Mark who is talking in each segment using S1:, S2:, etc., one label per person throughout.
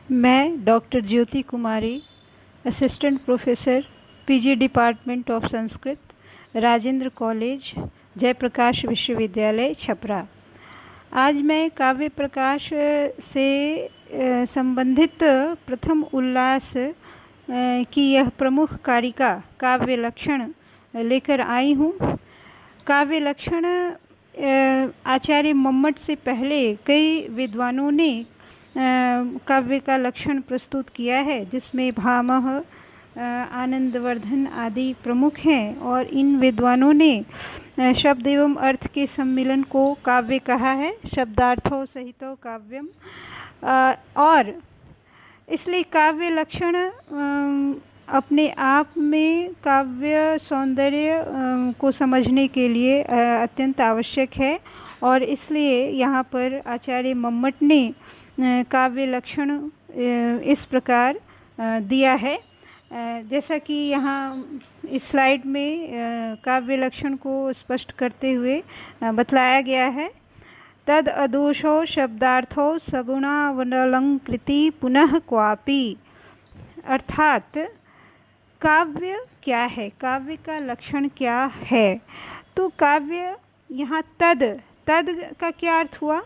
S1: मैं doctor Jyoti Kumari, assistant professor, PG department of Sanskrit, Rajendra college, Jayprakash विश्वविद्यालय, छपरा। आज मैं काव्य प्रकाश से संबंधित प्रथम उल्लास की यह प्रमुख कारिका काव्य लक्षण लेकर आई हूँ। काव्य लक्षण आचार्य मम्मट से पहले कई विद्वानों ने काव्य का लक्षण प्रस्तुत किया है, जिसमें भामह, आनंदवर्धन आदि प्रमुख हैं। और इन विद्वानों ने शब्द एवं अर्थ के सम्मिलन को काव्य कहा है, शब्दार्थों सहितो काव्यम। और इसलिए काव्य लक्षण अपने आप में काव्य सौंदर्य को समझने के लिए अत्यंत आवश्यक है। और इसलिए यहाँ पर आचार्य मम्मट ने काव्य लक्षण इस प्रकार दिया है। जैसा कि यहाँ इस स्लाइड में काव्य लक्षण को स्पष्ट करते हुए बतलाया गया है। तद अदोषो शब्दार्थो सगुणावलंकृति पुनः क्वापि। अर्थात काव्य क्या है, काव्य का लक्षण क्या है। तो काव्य यहाँ तद का क्या अर्थ हुआ?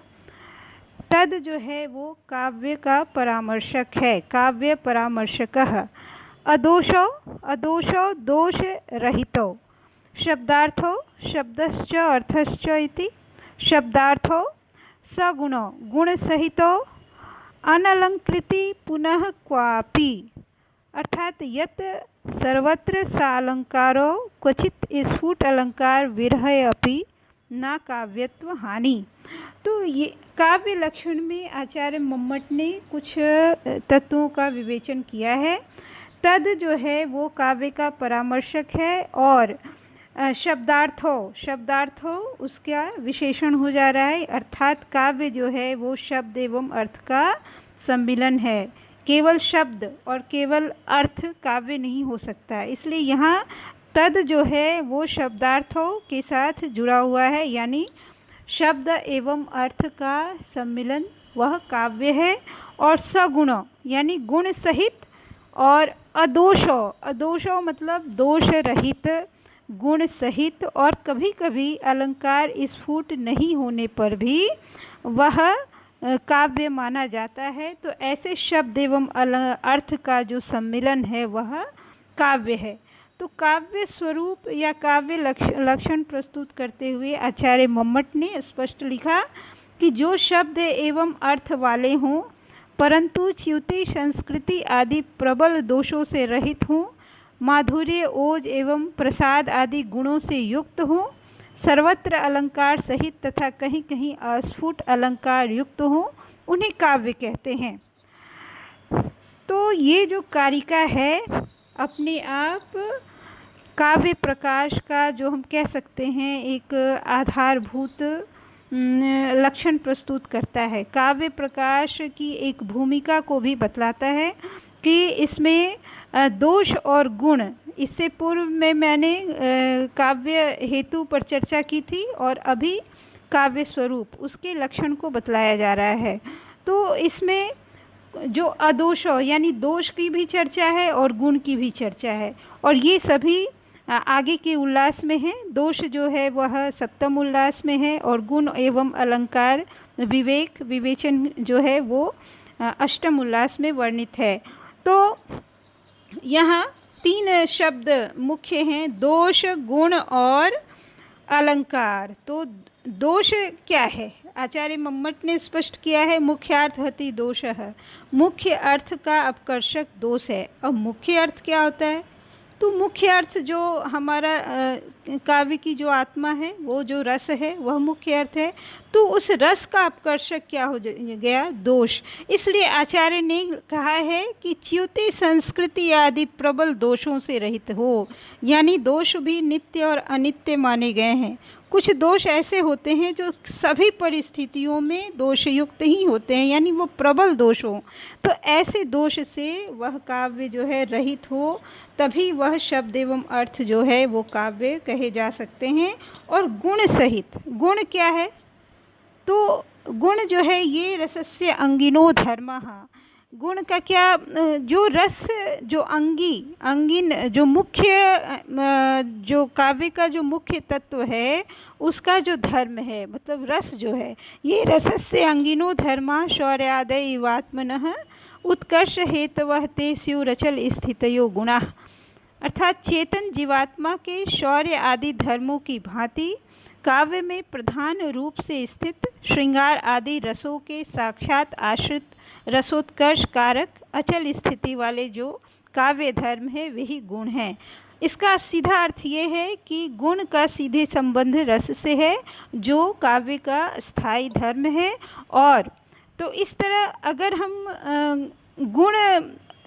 S1: तद जो है वो काव्य का परामर्शक है, काव्य परामर्शकः। अदोषो दोष रहितो। शब्दार्थो शब्दश्च अर्थश्च इति। शब्दार्थो सगुणो गुण सहितो अनलंकृति पुनः क्वापि। अर्थात यत् सर्वत्र सालंकारो क्वचित स्फुट अलंकार विरह अपि न काव्यत्व हानि। तो ये काव्य लक्षण में आचार्य मम्मट ने कुछ तत्वों का विवेचन किया है। तद जो है वो काव्य का परामर्शक है, और शब्दार्थो उसका विशेषण हो जा रहा है। अर्थात काव्य जो है वो शब्द एवं अर्थ का सम्मिलन है। केवल शब्द और केवल अर्थ काव्य नहीं हो सकता, इसलिए यहाँ तद जो है वो शब्दार्थों के साथ जुड़ा हुआ है, यानी शब्द एवं अर्थ का सम्मिलन वह काव्य है। और सगुण यानी गुण सहित, और अदोषो मतलब दोष रहित, गुण सहित, और कभी कभी अलंकार स्फुट नहीं होने पर भी वह काव्य माना जाता है। तो ऐसे शब्द एवं अर्थ का जो सम्मिलन है वह काव्य है। तो काव्य स्वरूप या काव्य लक्षण प्रस्तुत करते हुए आचार्य मम्मट ने स्पष्ट लिखा कि जो शब्द एवं अर्थ वाले हों, परंतु च्युति संस्कृति आदि प्रबल दोषों से रहित हों, माधुर्य ओज एवं प्रसाद आदि गुणों से युक्त हों, सर्वत्र अलंकार सहित तथा कहीं कहीं अस्फुट अलंकार युक्त हों, उन्हें काव्य कहते हैं। तो ये जो कारिका है अपने आप काव्य प्रकाश का जो हम कह सकते हैं एक आधारभूत लक्षण प्रस्तुत करता है। काव्य प्रकाश की एक भूमिका को भी बतलाता है कि इसमें दोष और गुण, इससे पूर्व में मैंने काव्य हेतु पर चर्चा की थी, और अभी काव्य स्वरूप उसके लक्षण को बतलाया जा रहा है। तो इसमें जो अदोषो यानी दोष की भी चर्चा है और गुण की भी चर्चा है, और ये सभी आगे के उल्लास में है। दोष जो है वह सप्तम उल्लास में है, और गुण एवं अलंकार विवेक विवेचन जो है वो अष्टम उल्लास में वर्णित है। तो यहाँ तीन शब्द मुख्य हैं, दोष, गुण और अलंकार। तो दोष क्या है? आचार्य मम्मट ने स्पष्ट किया है, मुख्यार्थहति दोषः। मुख्य अर्थ का अपकर्षक दोष है। अब मुख्य अर्थ क्या होता है? तो मुख्य अर्थ जो हमारा काव्य की जो आत्मा है, वो जो रस है वह मुख्य अर्थ है। तो उस रस का अपकर्षक क्या हो गया? दोष। इसलिए आचार्य ने कहा है कि च्युति संस्कृति आदि प्रबल दोषों से रहित हो, यानी दोष भी नित्य और अनित्य माने गए हैं। कुछ दोष ऐसे होते हैं जो सभी परिस्थितियों में दोषयुक्त ही होते हैं, यानी वो प्रबल दोष हो। तो ऐसे दोष से वह काव्य जो है रहित हो, तभी वह शब्द एवं अर्थ जो है वो काव्य कहे जा सकते हैं। और गुण सहित, गुण क्या है? तो गुण जो है ये रसस्य अंगिनो धर्मः, गुण का क्या, जो रस, जो अंगिन जो मुख्य, जो काव्य का जो मुख्य तत्व है उसका जो धर्म है, मतलब रस जो है, ये रसस्य अंगिनो धर्मा शौर्यादय इवात्मनः उत्कर्ष हेतवः ते स्यु रचल स्थितयो गुणाः। अर्थात चेतन जीवात्मा के शौर्य आदि धर्मों की भांति काव्य में प्रधान रूप से स्थित श्रृंगार आदि रसों के साक्षात आश्रित रसोत्कर्ष कारक अचल स्थिति वाले जो काव्य धर्म है वही गुण हैं। इसका सीधा अर्थ ये है कि गुण का सीधे संबंध रस से है जो काव्य का स्थायी धर्म है। और तो इस तरह अगर हम गुण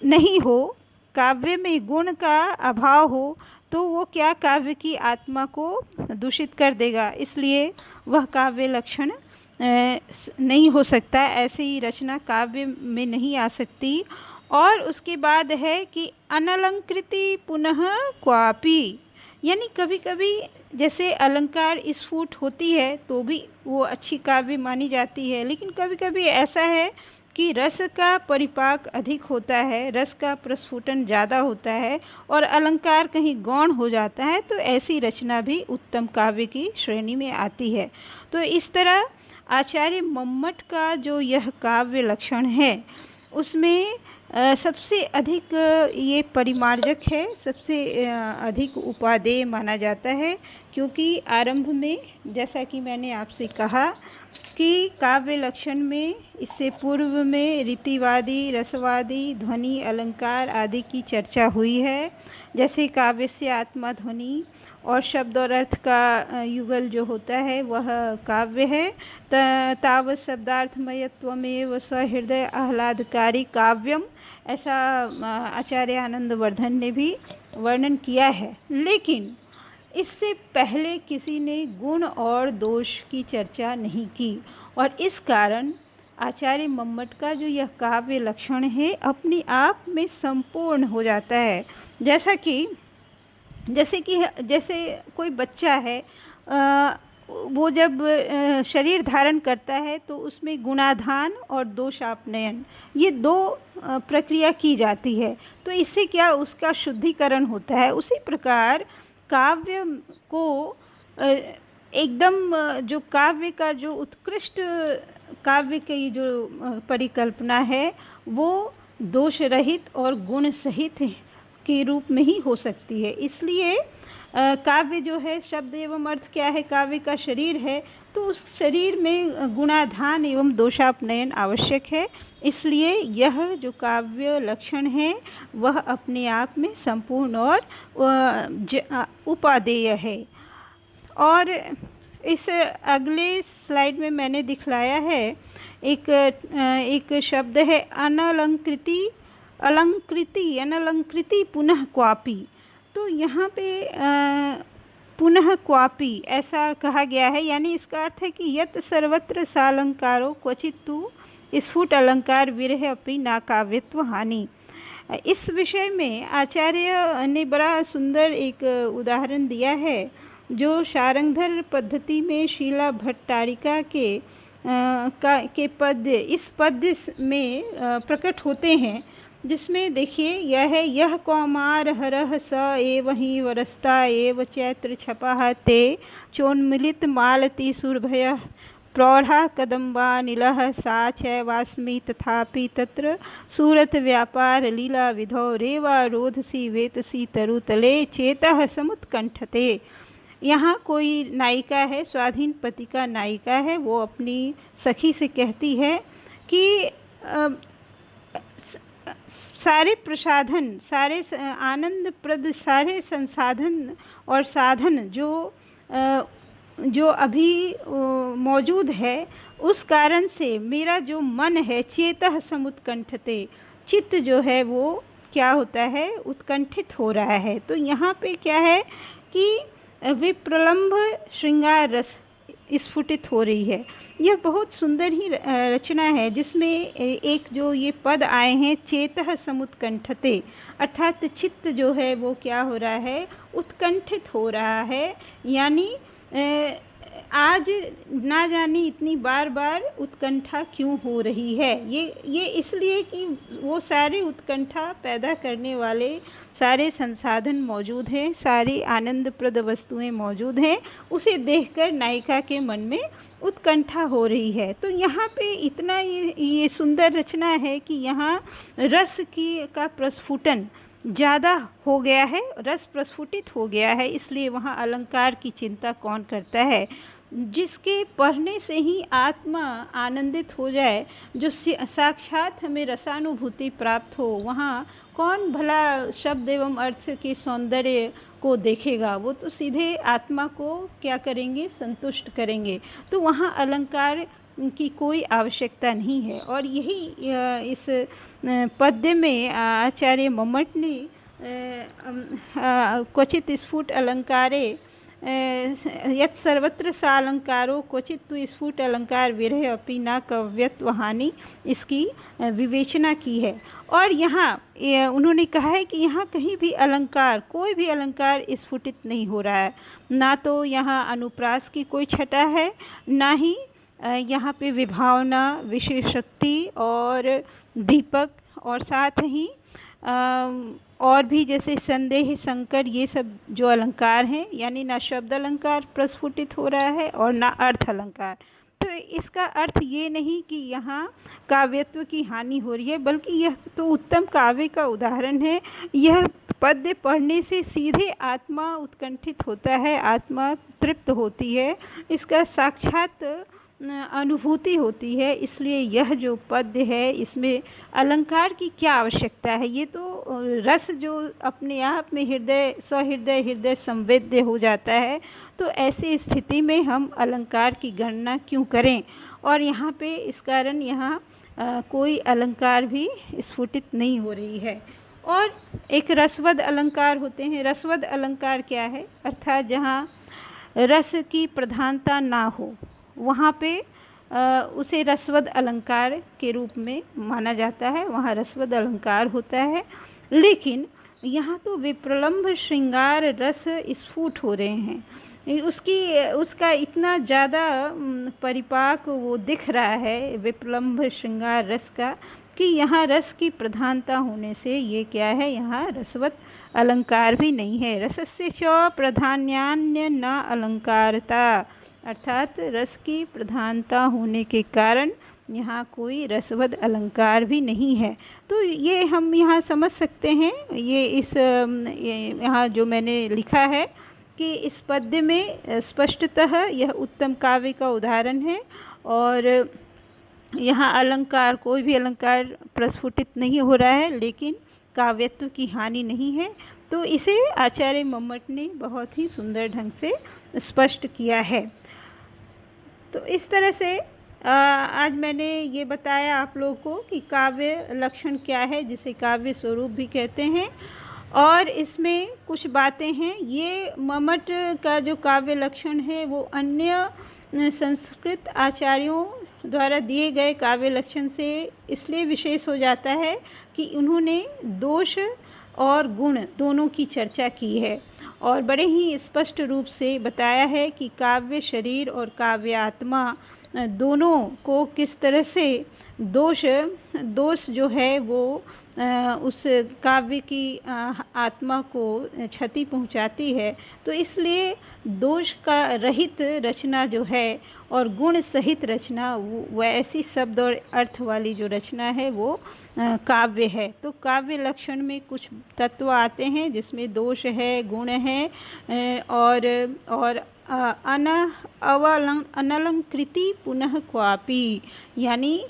S1: नहीं हो, काव्य में गुण का अभाव हो, तो वो क्या काव्य की आत्मा को दूषित कर देगा, इसलिए वह काव्य लक्षण नहीं हो सकता, ऐसी रचना काव्य में नहीं आ सकती। और उसके बाद है कि अनलंकृति पुनः क्वापि, यानी कभी कभी जैसे अलंकार स्फुट होती है तो भी वो अच्छी काव्य मानी जाती है, लेकिन कभी कभी ऐसा है कि रस का परिपाक अधिक होता है, रस का प्रस्फुटन ज़्यादा होता है और अलंकार कहीं गौण हो जाता है, तो ऐसी रचना भी उत्तम काव्य की श्रेणी में आती है। तो इस तरह आचार्य मम्मट का जो यह काव्य लक्षण है उसमें सबसे अधिक ये परिमार्जक है, सबसे अधिक उपादेय माना जाता है, क्योंकि आरंभ में जैसा कि मैंने आपसे कहा कि काव्य लक्षण में इससे पूर्व में रीतिवादी, रसवादी, ध्वनि, अलंकार आदि की चर्चा हुई है। जैसे काव्य से आत्मा ध्वनि और शब्द और अर्थ का युगल जो होता है वह काव्य है। तावत् शब्दार्थमयत्वमेव सहृदय आह्लादकारी काव्यम, ऐसा आचार्य आनंदवर्धन ने भी वर्णन किया है। लेकिन इससे पहले किसी ने गुण और दोष की चर्चा नहीं की और इस कारण आचार्य मम्मट का जो यह काव्य लक्षण है अपने आप में संपूर्ण हो जाता है। जैसे कोई बच्चा है, वो जब शरीर धारण करता है तो उसमें गुणाधान और दोषापनयन, ये दो प्रक्रिया की जाती है, तो इससे क्या उसका शुद्धिकरण होता है। उसी प्रकार काव्य को एकदम जो काव्य का जो उत्कृष्ट काव्य की जो परिकल्पना है वो दोष रहित और गुण सहित के रूप में ही हो सकती है। इसलिए काव्य जो है, शब्द एवं अर्थ क्या है, काव्य का शरीर है, तो उस शरीर में गुणाधान एवं दोषापनयन आवश्यक है। इसलिए यह जो काव्य लक्षण है वह अपने आप में संपूर्ण और उपादेय है। और इस अगले स्लाइड में मैंने दिखलाया है एक शब्द है अनलंकृति पुनः क्वापि। तो यहाँ पे पुनः क्वापि ऐसा कहा गया है, यानी इसका अर्थ है कि यत् सर्वत्र सालंकारो क्वचित तु स्फुट अलंकार विरह अपि ना काव्यत्व हानि। इस विषय में आचार्य ने बड़ा सुंदर एक उदाहरण दिया है जो शारंगधर पद्धति में शीला भट्टारिका के पद्य इस पद्य में प्रकट होते हैं, जिसमें देखिए यह कौमार हरह स एव ही वरस्ता एव चैत्र छपा ते चोन्मिलित मालती सुरभय प्रौढ़ा कदम्बा नीलः सा चैवास्मि तथापि तत्र सूरत व्यापार लीला विधौ रेवा रोधसी वेतसी तरुतले चेतः समुत्कंठते। यहाँ कोई नायिका है, स्वाधीन पति का नायिका है, वो अपनी सखी से कहती है कि सारे प्रसाधन, सारे आनंदप्रद सारे संसाधन और साधन जो अभी मौजूद है उस कारण से मेरा जो मन है चेतः समुत्कंठते, चित्त जो है वो क्या होता है, उत्कंठित हो रहा है। तो यहाँ पे क्या है कि विप्रलंभ श्रृंगार रस स्फुटित हो रही है। यह बहुत सुंदर ही रचना है जिसमें एक जो ये पद आए हैं चेतः समुत्कंठते, अर्थात चित्त जो है वो क्या हो रहा है, उत्कंठित हो रहा है, यानी आज ना जाने इतनी बार बार उत्कंठा क्यों हो रही है। ये इसलिए कि वो सारे उत्कंठा पैदा करने वाले सारे संसाधन मौजूद हैं, सारी आनंदप्रद वस्तुएं मौजूद हैं, उसे देखकर नायिका के मन में उत्कंठा हो रही है। तो यहाँ पे इतना ये सुंदर रचना है कि यहाँ रस का प्रस्फुटन ज़्यादा हो गया है, रस प्रस्फुटित हो गया है, इसलिए वहाँ अलंकार की चिंता कौन करता है। जिसके पढ़ने से ही आत्मा आनंदित हो जाए, जो साक्षात हमें रसानुभूति प्राप्त हो, वहाँ कौन भला शब्द एवं अर्थ के सौंदर्य को देखेगा। वो तो सीधे आत्मा को क्या करेंगे, संतुष्ट करेंगे। तो वहाँ अलंकार की कोई आवश्यकता नहीं है। और यही इस पद्य में आचार्य मम्मट ने क्वचित स्फुट अलंकारे यत् सर्वत्र सा अलंकारो क्वचित तु स्फुट अलंकार विरह अपि न कव्यत्व हानि, इसकी विवेचना की है। और यहाँ उन्होंने कहा है कि यहाँ कहीं भी अलंकार, कोई भी अलंकार स्फुटित नहीं हो रहा है। ना तो यहाँ अनुप्रास की कोई छटा है, ना ही यहाँ पे विभावना, विशेषक्ति और दीपक, और साथ ही और भी जैसे संदेह, संकर, ये सब जो अलंकार हैं, यानी ना शब्द अलंकार प्रस्फुटित हो रहा है और ना अर्थ अलंकार। तो इसका अर्थ ये नहीं कि यहाँ काव्यत्व की हानि हो रही है, बल्कि यह तो उत्तम काव्य का उदाहरण है। यह पद्य पढ़ने से सीधे आत्मा उत्कंठित होता है, आत्मा तृप्त होती है, इसका साक्षात अनुभूति होती है। इसलिए यह जो पद्य है, इसमें अलंकार की क्या आवश्यकता है। ये तो रस जो अपने आप में हृदय संवेद्य हो जाता है, तो ऐसी स्थिति में हम अलंकार की गणना क्यों करें। और यहाँ पे इस कारण यहाँ कोई अलंकार भी स्फुटित नहीं हो रही है। और एक रसवद अलंकार होते हैं। रसवद अलंकार क्या है, अर्थात जहाँ रस की प्रधानता ना हो, वहाँ पे उसे रसवद अलंकार के रूप में माना जाता है, वहाँ रसवद अलंकार होता है। लेकिन यहाँ तो विप्रलम्भ श्रृंगार रस स्फुट हो रहे हैं, उसका इतना ज़्यादा परिपाक वो दिख रहा है विप्रलम्भ श्रृंगार रस का, कि यहाँ रस की प्रधानता होने से ये क्या है, यहाँ रसवद अलंकार भी नहीं है। रसस्य च प्रधान्यान्य न अलंकारता, अर्थात रस की प्रधानता होने के कारण यहाँ कोई रसवद अलंकार भी नहीं है। तो ये हम यहाँ समझ सकते हैं, यहाँ जो मैंने लिखा है कि इस पद्य में स्पष्टतः यह उत्तम काव्य का उदाहरण है। और यहाँ अलंकार, कोई भी अलंकार प्रस्फुटित नहीं हो रहा है, लेकिन काव्यत्व की हानि नहीं है। तो इसे आचार्य मम्मट ने बहुत ही सुंदर ढंग से स्पष्ट किया है। तो इस तरह से आज मैंने ये बताया आप लोगों को कि काव्य लक्षण क्या है, जिसे काव्य स्वरूप भी कहते हैं। और इसमें कुछ बातें हैं, ये मम्मट का जो काव्य लक्षण है वो अन्य संस्कृत आचार्यों द्वारा दिए गए काव्य लक्षण से इसलिए विशेष हो जाता है कि उन्होंने दोष और गुण दोनों की चर्चा की है, और बड़े ही स्पष्ट रूप से बताया है कि काव्य शरीर और काव्य आत्मा दोनों को किस तरह से दोष जो है वो उस काव्य की आत्मा को क्षति पहुंचाती है। तो इसलिए दोष का रहित रचना जो है और गुण सहित रचना, वो ऐसी शब्द और अर्थ वाली जो रचना है वो काव्य है। तो काव्य लक्षण में कुछ तत्व आते हैं जिसमें दोष है, गुण है, और अनलंकृति पुनः क्वापि, यानी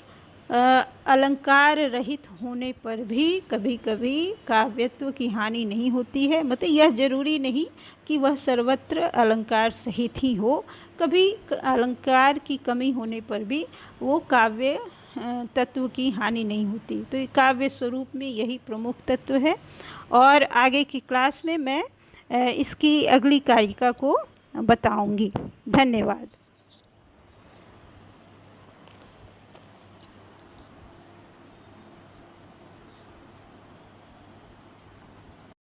S1: अलंकार रहित होने पर भी कभी कभी काव्यत्व की हानि नहीं होती है। मतलब यह जरूरी नहीं कि वह सर्वत्र अलंकार सहित ही हो, कभी अलंकार की कमी होने पर भी वो काव्य तत्व की हानि नहीं होती। तो काव्य स्वरूप में यही प्रमुख तत्व है। और आगे की क्लास में मैं इसकी अगली कारिका को बताऊंगी। धन्यवाद।